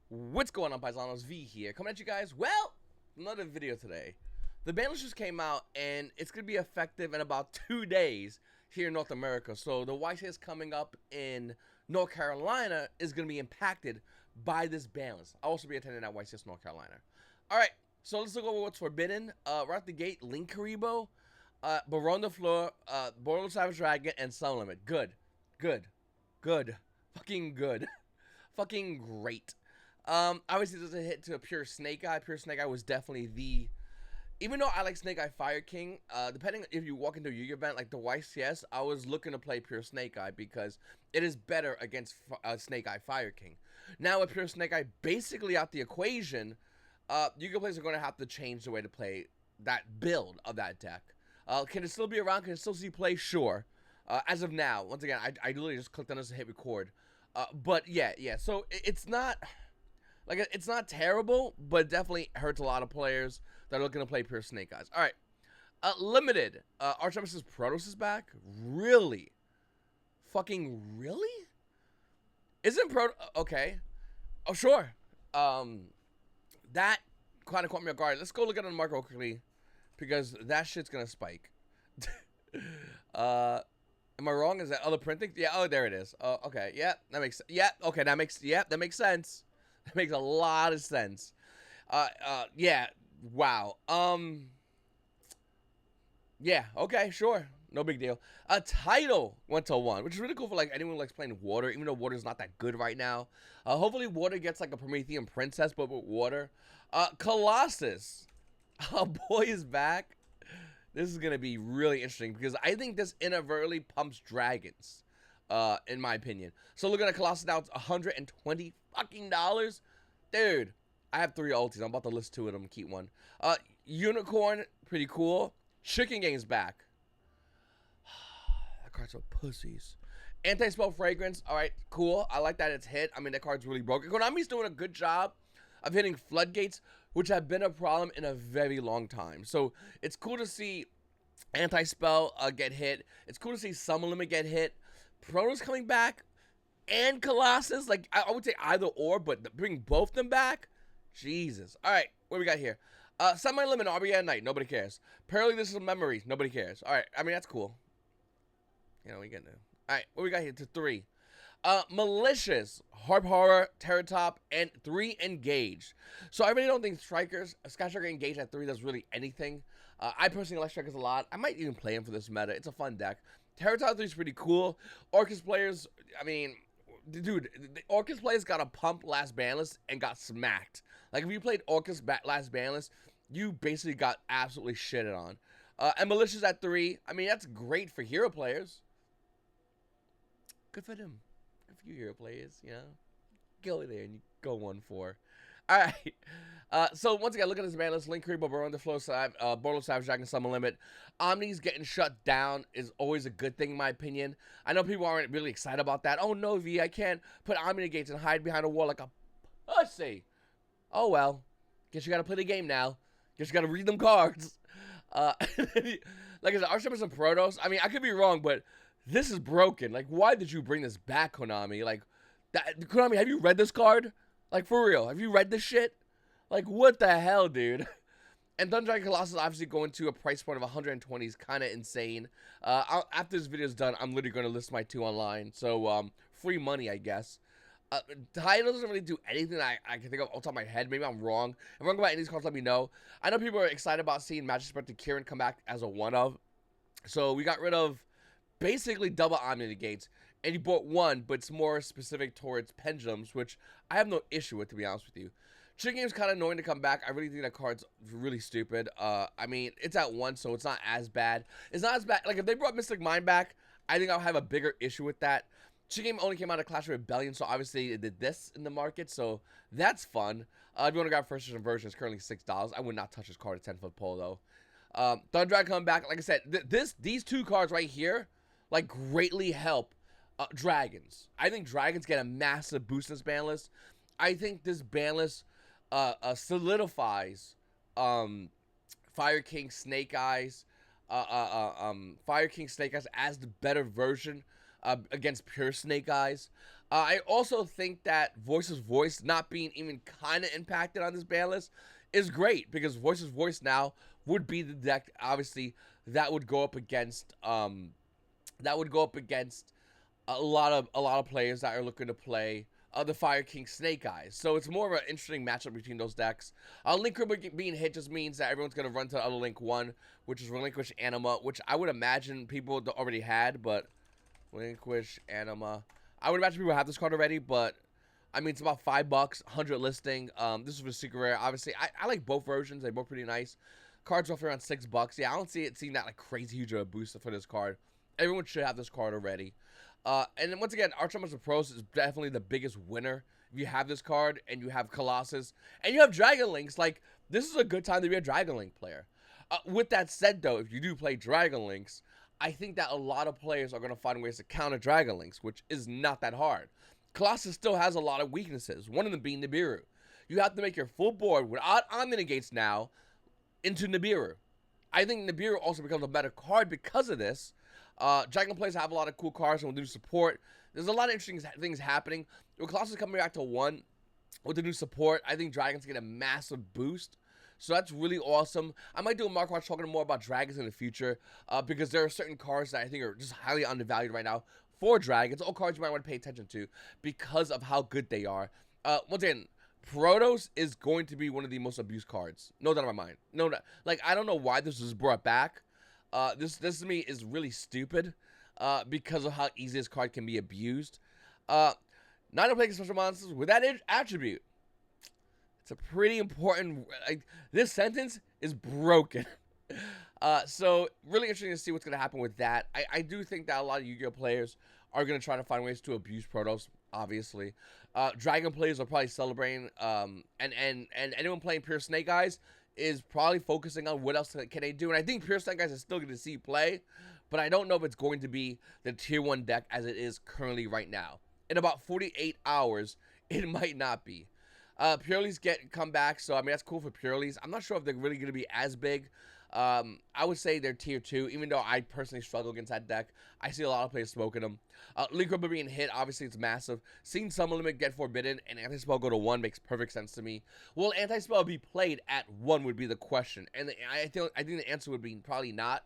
What's going on, Paisanos? V here, coming at you guys. Well, another video today. The banlist just came out, and it's going to be effective in about 2 days here in North America. So the YGOPaisano coming up in North Carolina is going to be impacted by this banlist. I'll also be attending that YGOPaisano North Carolina. All right, so let's look over what's forbidden. Right out the gate, Link Karibo, Baron the Floor, Borderless Savage Dragon, and Sun Limit. Good. Fucking good. Fucking great. Obviously, there's a hit to a Pure Snake Eye. Pure Snake Eye was definitely the... Even though I like Snake Eye Fire King, depending if you walk into a Yu-Gi-Oh event like the YCS, I was looking to play Pure Snake Eye because it is better against Snake Eye Fire King. Now with Pure Snake Eye basically out the equation, Yu-Gi-Oh players are going to have to change the way to play that build of that deck. Can it still be around? Can it still see play? Sure. As of now, once again, I literally just clicked on this to hit record. But yeah. So it's not... Like, it's not terrible, but it definitely hurts a lot of players that are looking to play Pure Snake Eyes. All right. Limited. Arch Nemesis Protoss is back? Really? Fucking really? Isn't Protoss... Okay. Oh, sure. That kind of caught me off guard. Let's go look at it on the market real quickly, because that shit's going to spike. Am I wrong? Is that other printing? Yeah, oh, there it is. Okay, yeah, that makes... Yeah, okay, that makes sense. That makes a lot of sense. Yeah, wow. Yeah, okay, sure. No big deal. A title went to 1, which is really cool for, like, anyone who likes playing Water, even though Water's not that good right now. Hopefully Water gets, like, a Promethean Princess, but with Water. Colossus. Oh, boy is back. This is going to be really interesting, because I think this inadvertently pumps dragons. In my opinion. So looking at Colossus now, it's $120 fucking dollars. Dude, I have 3 ultis. I'm about to list 2 of them and keep 1. Unicorn, pretty cool. Chicken Game's back. That card's so pussies. Anti-Spell Fragrance, alright, cool. I like that it's hit. I mean, that card's really broken. Konami's doing a good job of hitting floodgates, which have been a problem in a very long time. So it's cool to see Anti-Spell get hit. It's cool to see Summon Limit get hit. Protoss coming back and Colossus, like I would say either or, but bring both them back, Jesus. All right, what we got here? Semi-limit RBA Knight, nobody cares. Apparently this is a memory, nobody cares. All right, I mean that's cool. You know we get there. All right, what we got here to 3? Malicious, Harp Horror, Terror Top, and 3 Engaged. So I really don't think Strikers, Sky Striker Engaged at 3 does really anything. I personally like Strikers a lot. I might even play him for this meta. It's a fun deck. Terror Top 3 is pretty cool. Orcus players, I mean, dude, the Orcus players got a pump last banlist and got smacked. Like, if you played Orcus last banlist, you basically got absolutely shitted on. And Malicious at 3, I mean, that's great for hero players. Good for them. Good for you hero players, you know. Go there and you go 1-4. All right. So once again, look at this banlist. Link Karibo, Baron the Flow, Borderless Savage Dragon, Summon Limit. Omni's getting shut down is always a good thing in my opinion. I know people aren't really excited about that. Oh no, V, I can't put Omni negates and hide behind a wall like a pussy. Oh well. Guess you gotta play the game now. Guess you gotta read them cards. Like I said, Arch Nemesis Protoss. I mean, I could be wrong, but this is broken. Like, why did you bring this back, Konami? Like, Konami, have you read this card? Like, for real, have you read this shit? Like, what the hell, dude? And Thunder Dragon Colossus obviously going to a price point of 120 is kind of insane. After this video is done, I'm literally going to list my 2 online. So, free money, I guess. Title doesn't really do anything I can think of off the top of my head. Maybe I'm wrong. If I'm wrong about any of these cards, let me know. I know people are excited about seeing Magic Spectre Kieran come back as a 1-of. So, we got rid of basically double Omni Negates. And you bought 1, but it's more specific towards pendulums, which I have no issue with, to be honest with you. Chicken Game's kind of annoying to come back. I really think that card's really stupid. I mean, it's at 1, so it's not as bad. It's not as bad. Like, if they brought Mystic Mind back, I think I'll have a bigger issue with that. Chicken Game only came out of Clash of Rebellion, so obviously it did this in the market, so that's fun. If you want to grab first edition version, it's currently $6. I would not touch this card at 10-foot pole, though. Thunder Dragon coming back. Like I said, these 2 cards right here, like, greatly help dragons. I think dragons get a massive boost in this banlist. I think this banlist solidifies Fire King Snake Eyes, Fire King Snake Eyes as the better version against Pure Snake Eyes. I also think that Voice's Voice not being even kind of impacted on this ban list is great because Voice's Voice now would be the deck, obviously, that would go up against a lot of players that are looking to play the Fire King Snake Eyes. So it's more of an interesting matchup between those decks. Link being hit just means that everyone's going to run to the other Link 1, which is Relinquish Anima, which I would imagine people already had, but Relinquish Anima. I would imagine people have this card already, but I mean, it's about $5, 100 listing. This is for Secret Rare. Obviously, I like both versions. They're both pretty nice. Cards roughly around $6. Yeah, I don't see it seeing that like crazy huge of a boost for this card. Everyone should have this card already. And then once again, Archon of Pros is definitely the biggest winner. If you have this card and you have Colossus and you have Dragon Links, like this is a good time to be a Dragon Link player. With that said, though, if you do play Dragon Links, I think that a lot of players are going to find ways to counter Dragon Links, which is not that hard. Colossus still has a lot of weaknesses, one of them being Nibiru. You have to make your full board without Omni-Negates now into Nibiru. I think Nibiru also becomes a better card because of this. Dragon players have a lot of cool cards and with new support. There's a lot of interesting things happening. With Colossus coming back to 1 with the new support, I think Dragons get a massive boost. So that's really awesome. I might do a Mark Watch talking more about Dragons in the future because there are certain cards that I think are just highly undervalued right now for Dragons. All cards you might want to pay attention to because of how good they are. Once again, Protos is going to be one of the most abused cards. No doubt in my mind. No, like I don't know why this was brought back. This to me is really stupid because of how easy this card can be abused. Not playing special monsters with that attribute. It's a pretty important. Like this sentence is broken. So really interesting to see what's gonna happen with that. I do think that a lot of Yu-Gi-Oh players are gonna try to find ways to abuse Protos. Obviously, Dragon players are probably celebrating. And anyone playing Pure Snake Eyes is probably focusing on what else can they do. And I think Pure Snake Eyes is still going to see play, but I don't know if it's going to be the tier 1 deck as it is currently right now. In about 48 hours, it might not be. Purelies come back, so I mean that's cool for Purelies. I'm not sure if they're really going to be as big. I would say they're tier 2, even though I personally struggle against that deck. I see a lot of players smoking them. Link Rubber being hit, obviously it's massive. Seeing Summon Limit get forbidden and Anti-Spell go to 1 makes perfect sense to me. Will Anti-Spell be played at 1 would be the question. And I think the answer would be probably not.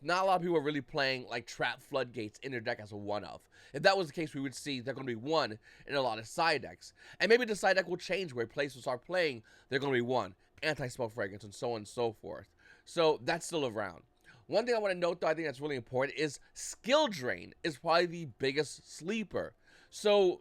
Not a lot of people are really playing like Trap Floodgates in their deck as a 1-of. If that was the case, we would see they're going to be 1 in a lot of side decks. And maybe the side deck will change where players will start playing, they're going to be 1. Anti-Spell Fragrance and so on and so forth. So that's still around. One thing I want to note, though, I think that's really important, is Skill Drain is probably the biggest sleeper. So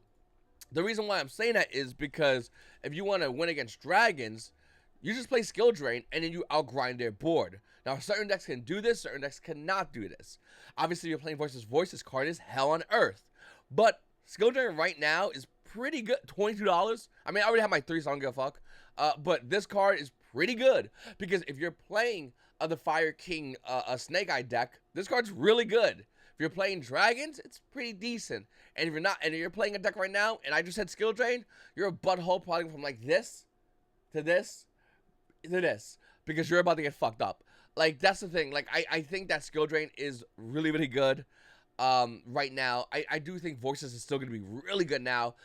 the reason why I'm saying that is because if you want to win against Dragons, you just play Skill Drain and then you outgrind their board. Now, certain decks can do this, certain decks cannot do this. Obviously, you're playing Voices Voice, this card is hell on earth. But Skill Drain right now is pretty good. $22. I mean, I already have my 3, so I don't give a fuck. But this card is pretty good because if you're playing the Fire King Snake Eye deck, this card's really good. If you're playing Dragons, it's pretty decent. And if you're not, and you're playing a deck right now, and I just said Skill Drain, you're a butthole probably from like this to this to this because you're about to get fucked up. Like that's the thing. Like I think that Skill Drain is really really good. Right now, I do think Voices is still going to be really good now.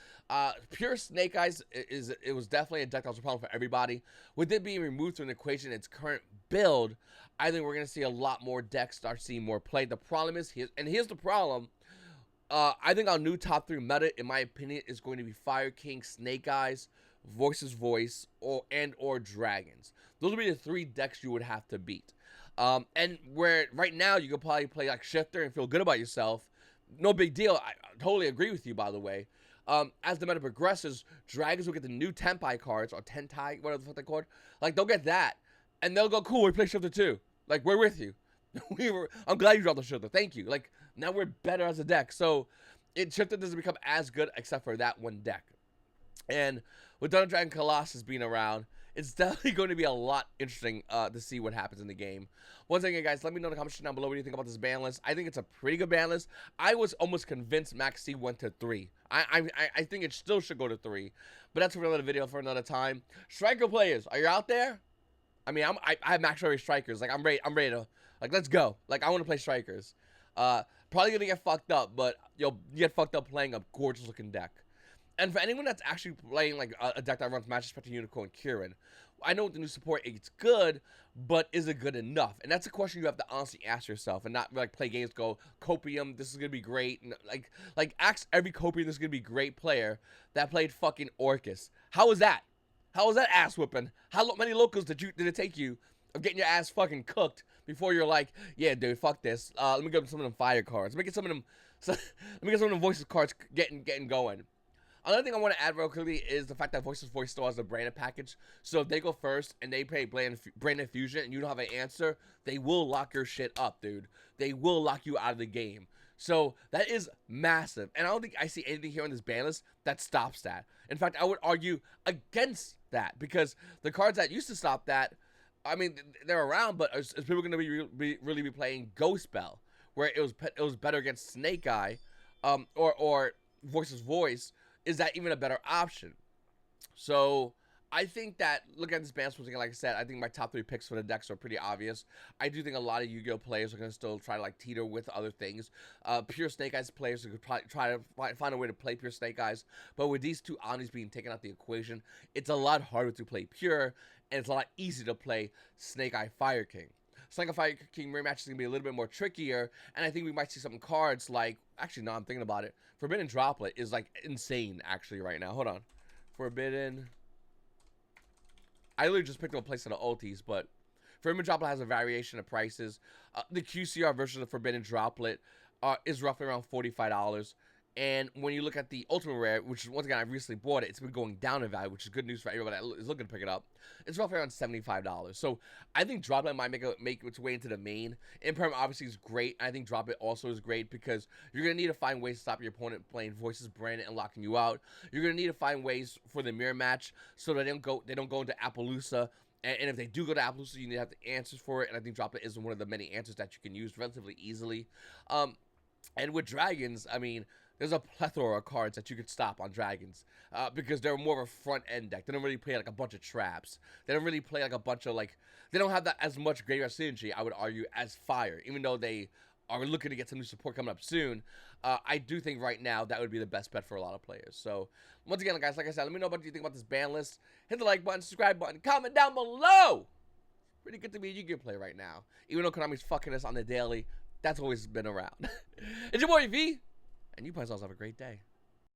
Pure Snake Eyes it was definitely a deck that was a problem for everybody. With it being removed from the equation in its current build, I think we're going to see a lot more decks start seeing more play. The problem is, here's the problem. I think our new top 3 meta, in my opinion, is going to be Fire King, Snake Eyes, Voices Voice, or Dragons. Those would be the 3 decks you would have to beat. And where right now you could probably play like Shifter and feel good about yourself. No big deal. I totally agree with you, by the way. As the meta progresses, Dragons will get the new Tenpai cards, or Tentai, whatever the fuck they're called. Like, they'll get that. And they'll go, cool, we play Shifter too. Like, we're with you. I'm glad you dropped the Shifter. Thank you. Like, now we're better as a deck. So, Shifter doesn't become as good except for that one deck. And with Dungeon Dragon Colossus being around, it's definitely going to be a lot interesting to see what happens in the game. Once again, guys, let me know in the comments down below what you think about this ban list. I think it's a pretty good ban list. I was almost convinced Max C went to 3. I think it still should go to 3. But that's for another video for another time. Striker players, are you out there? I mean, I have Max Railway Strikers. Like, I'm ready to, like, let's go. Like, I want to play Strikers. Probably gonna get fucked up, but you'll get fucked up playing a gorgeous looking deck. And for anyone that's actually playing like a deck that runs Magic Spectre, Unicorn, Kieran, I know with the new support it's good, but is it good enough? And that's a question you have to honestly ask yourself, and not like play games. Go Copium, this is gonna be great. And like ask every Copium, this is gonna be great player that played fucking Orcus. How was that? How was that ass whooping? How many locals did it take you of getting your ass fucking cooked before you're like, yeah, dude, fuck this. Let me get some of them fire cards. Let me get some of them. Let me get some of them voices cards getting going. Another thing I want to add real quickly is the fact that Voices Voice still has a branded package. So if they go first and they play branded fusion and you don't have an answer, they will lock your shit up, dude. They will lock you out of the game. So that is massive. And I don't think I see anything here on this ban list that stops that. In fact, I would argue against that because the cards that used to stop that, I mean, they're around, but is people going to really be playing Ghost Bell, where it was better against Snake Eye, or Voices Voice? Is that even a better option? So I think that looking at this ban split, like I said, I think my top 3 picks for the decks are pretty obvious. I do think a lot of Yu-Gi-Oh players are going to still try to like teeter with other things. Pure Snake Eyes players could probably try to find a way to play Pure Snake Eyes, but with these 2 Omnis being taken out the equation, it's a lot harder to play Pure, and it's a lot easier to play Snake Eye Fire King. Snake Eye Fire King mirror match is going to be a little bit more trickier, and I think we might see some cards like, actually no, I'm thinking about it. Forbidden Droplet is like insane actually right now. Hold on. Forbidden. I literally just picked up a place in the ultis, but Forbidden Droplet has a variation of prices. The QCR version of Forbidden Droplet is roughly around $45. And when you look at the Ultimate Rare, which once again I recently bought it, it's been going down in value, which is good news for everybody that is looking to pick it up. It's roughly around $75. So I think Droplet might make its way into the main. Imperium obviously is great. I think Droplet also is great because you're gonna need to find ways to stop your opponent playing Voices Branded and locking you out. You're gonna need to find ways for the mirror match so that they don't go into Appaloosa. And if they do go to Appaloosa, you need to have the answers for it. And I think Droplet is one of the many answers that you can use relatively easily. And with Dragons, I mean, there's a plethora of cards that you could stop on Dragons because they're more of a front-end deck. They don't really play like a bunch of traps. They don't really play like a bunch of like... They don't have that as much graveyard synergy, I would argue, as Fire. Even though they are looking to get some new support coming up soon, I do think right now that would be the best bet for a lot of players. So, once again, guys, like I said, let me know what you think about this ban list. Hit the like button, subscribe button, comment down below! Pretty good to be a Yu-Gi-Oh player right now. Even though Konami's fucking us on the daily, that's always been around. It's your boy V, and you guys all have a great day.